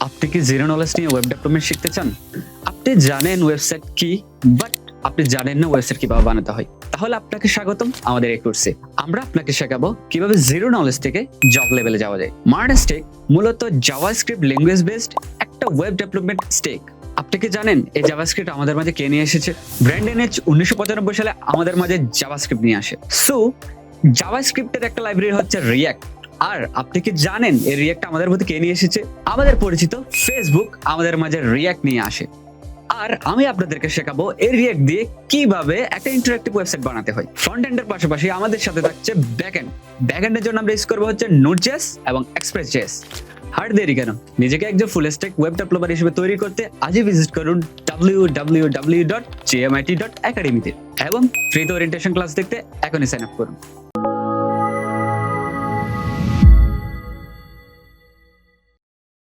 আপনি কি zero knowledge নিয়ে ওয়েব ডেভেলপমেন্ট শিখতে চান? আপনি জানেন ওয়েবসাইট কি, বাট আপনি জানেন না ওয়েবসাইট কিভাবে বানাতে হয়? তাহলে আপনাকে স্বাগতম আমাদের এই কোর্সে। আমরা আপনাকে শেখাবো কিভাবে জিরো নলেজ থেকে জব লেভেলে যাওয়া যায়। মার্নস্টেক মূলত জাভাস্ক্রিপ্ট ল্যাঙ্গুয়েজ বেসড একটা ওয়েব ডেভেলপমেন্ট স্টেক। আপনি কি জানেন এই জাভাস্ক্রিপ্ট আমাদের মাঝে কে নিয়ে এসেছে? ব্র্যান্ডন এইচ 1995 সালে আমাদের মাঝে জাভাস্ক্রিপ্ট নিয়ে আসে। সো জাভাস্ক্রিপ্টের একটা লাইব্রেরি হচ্ছে রিঅ্যাক্ট। আর আপনি কি জানেন এই রিঅ্যাক্ট আমাদের মধ্যে কে নিয়ে এসেছে? আমাদের পরিচিত ফেসবুক আমাদের মাঝে রিঅ্যাক্ট নিয়ে আসে। আর আমি আপনাদেরকে শেখাবো এই রিঅ্যাক্ট দিয়ে কিভাবে একটা ইন্টারঅ্যাক্টিভ ওয়েবসাইট বানাতে হয়। ফ্রন্ট এন্ডের পাশাপাশি আমাদের সাথে থাকছে ব্যাকএন্ড। ব্যাকএন্ডের জন্য আমরা ইউজ করবো হচ্ছে নোড.জেএস এবং এক্সপ্রেস.জেএস। আর দেরি কেন, নিজেকে একজন ফুল স্ট্যাক ওয়েব ডেভেলপার হিসেবে তৈরি করতে আজই ভিজিট করুন www.jmit.academy তে এবং ফ্রিতে ওরিয়েন্টেশন ক্লাস দেখতে এখনই সাইন আপ করুন।